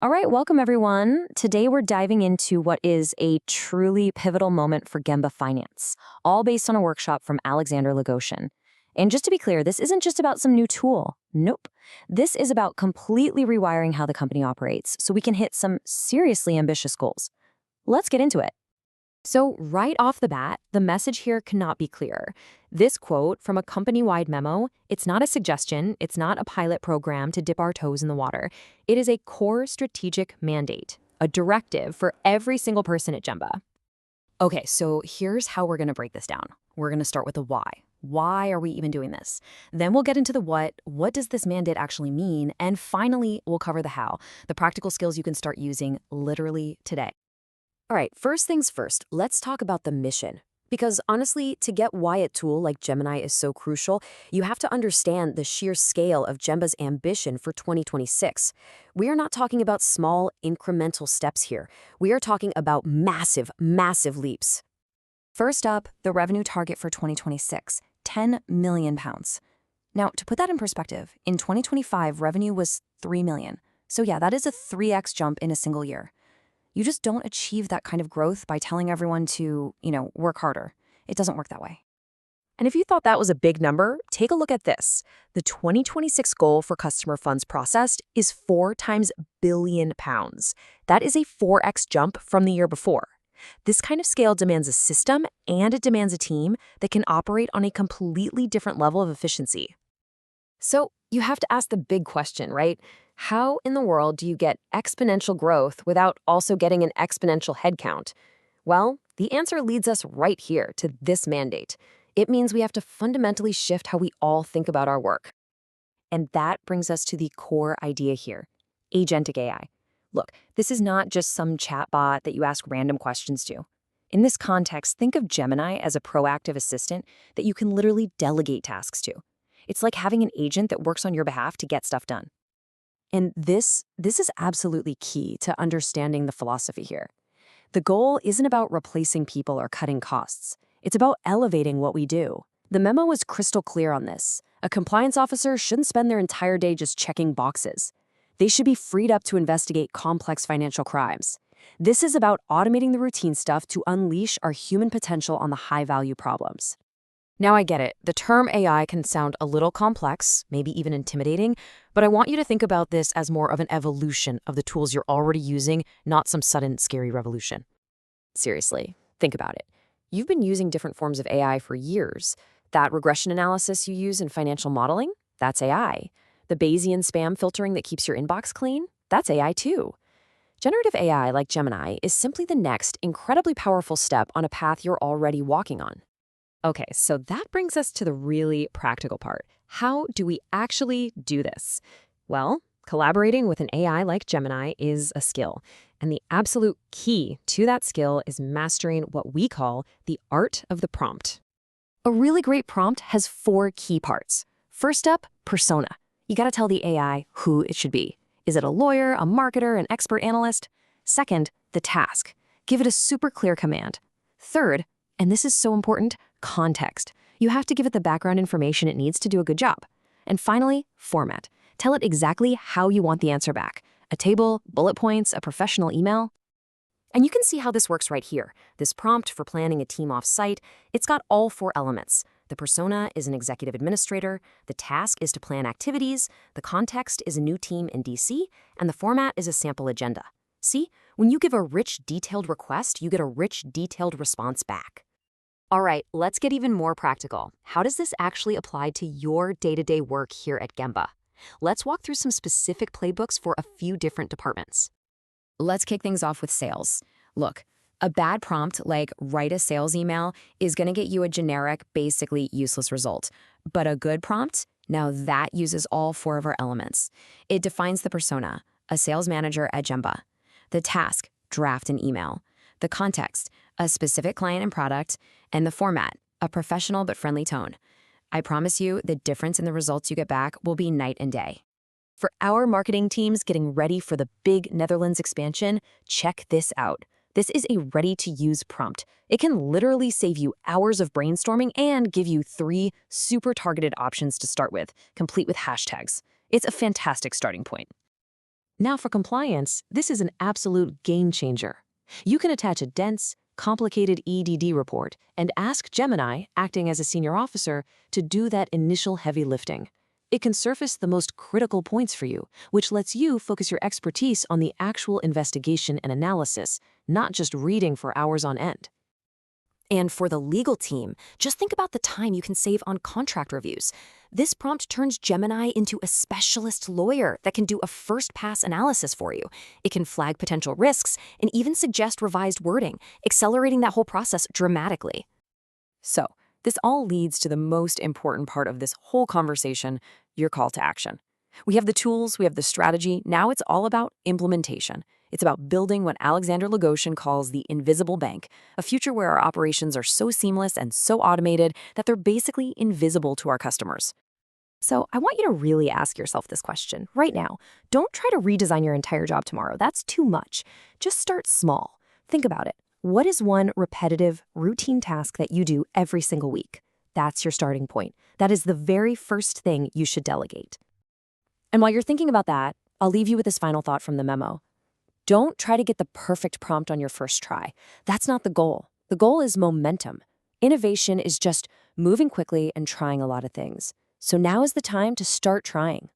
All right, welcome everyone. Today we're diving into what is a truly pivotal moment for Gemba finance, all based on a workshop from Alexander Lagoshin. And just to be clear, this isn't just about some new tool. Nope. This is about completely rewiring how the company operates so we can hit some seriously ambitious goals. Let's get into it. So right off the bat, the message here cannot be clearer. This quote from a company-wide memo, it's not a suggestion, it's not a pilot program to dip our toes in the water. It is a core strategic mandate, a directive for every single person at Gemba. Okay, so here's how we're going to break this down. We're going to start with the why. Why are we even doing this? Then we'll get into the what does this mandate actually mean? And finally, we'll cover the how, the practical skills you can start using literally today. All right, first things first, let's talk about the mission. Because honestly, to get why a tool like Gemini is so crucial, you have to understand the sheer scale of Gemba's ambition for 2026. We are not talking about small, incremental steps here. We are talking about massive, massive leaps. First up, the revenue target for 2026, £10 million. Now, to put that in perspective, in 2025, revenue was $3 million. So yeah, that is a 3x jump in a single year. You just don't achieve that kind of growth by telling everyone to, work harder. It doesn't work that way. And if you thought that was a big number, take a look at this. The 2026 goal for customer funds processed is 4 times billion pounds. That is a 4x jump from the year before. This kind of scale demands a system and it demands a team that can operate on a completely different level of efficiency. So you have to ask the big question, right? How in the world do you get exponential growth without also getting an exponential headcount? Well, the answer leads us right here to this mandate. It means we have to fundamentally shift how we all think about our work. And that brings us to the core idea here, Agentic AI. Look, this is not just some chatbot that you ask random questions to. In this context, think of Gemini as a proactive assistant that you can literally delegate tasks to. It's like having an agent that works on your behalf to get stuff done. And this is absolutely key to understanding the philosophy here. The goal isn't about replacing people or cutting costs. It's about elevating what we do. The memo was crystal clear on this. A compliance officer shouldn't spend their entire day just checking boxes. They should be freed up to investigate complex financial crimes. This is about automating the routine stuff to unleash our human potential on the high-value problems. Now I get it, the term AI can sound a little complex, maybe even intimidating, but I want you to think about this as more of an evolution of the tools you're already using, not some sudden scary revolution. Seriously, think about it. You've been using different forms of AI for years. That regression analysis you use in financial modeling, that's AI. The Bayesian spam filtering that keeps your inbox clean, that's AI too. Generative AI like Gemini is simply the next incredibly powerful step on a path you're already walking on. Okay, so that brings us to the really practical part. How do we actually do this? Well, collaborating with an AI like Gemini is a skill, and the absolute key to that skill is mastering what we call the art of the prompt. A really great prompt has 4 key parts. First up, persona. You gotta tell the AI who it should be. Is it a lawyer, a marketer, an expert analyst? Second, the task. Give it a super clear command. Third, and this is so important, context. You have to give it the background information it needs to do a good job. And finally, format. Tell it exactly how you want the answer back. A table, bullet points, a professional email. And you can see how this works right here. This prompt for planning a team off-site, it's got all 4 elements. The persona is an executive administrator, the task is to plan activities, the context is a new team in DC, and the format is a sample agenda. See, when you give a rich, detailed request, you get a rich, detailed response back. All right, let's get even more practical. How does this actually apply to your day-to-day work here at Gemba? Let's walk through some specific playbooks for a few different departments. Let's kick things off with sales. Look, a bad prompt like write a sales email is going to get you a generic, basically useless result. But a good prompt, now that uses all 4 of our elements. It defines the persona, a sales manager at Gemba. The task, draft an email. The context, a specific client and product, and the format, a professional but friendly tone. I promise you the difference in the results you get back will be night and day. For our marketing teams getting ready for the big Netherlands expansion, check this out. This is a ready-to-use prompt. It can literally save you hours of brainstorming and give you 3 super targeted options to start with, complete with hashtags. It's a fantastic starting point. Now for compliance, this is an absolute game changer. You can attach a dense, complicated EDD report and ask Gemini, acting as a senior officer, to do that initial heavy lifting. It can surface the most critical points for you, which lets you focus your expertise on the actual investigation and analysis, not just reading for hours on end. And for the legal team, just think about the time you can save on contract reviews. This prompt turns Gemini into a specialist lawyer that can do a first-pass analysis for you. It can flag potential risks and even suggest revised wording, accelerating that whole process dramatically. So, this all leads to the most important part of this whole conversation, your call to action. We have the tools, we have the strategy, now it's all about implementation. It's about building what Alexander Lagoshin calls the invisible bank, a future where our operations are so seamless and so automated that they're basically invisible to our customers. So I want you to really ask yourself this question right now. Don't try to redesign your entire job tomorrow. That's too much. Just start small. Think about it. What is one repetitive, routine task that you do every single week? That's your starting point. That is the very first thing you should delegate. And while you're thinking about that, I'll leave you with this final thought from the memo. Don't try to get the perfect prompt on your first try. That's not the goal. The goal is momentum. Innovation is just moving quickly and trying a lot of things. So now is the time to start trying.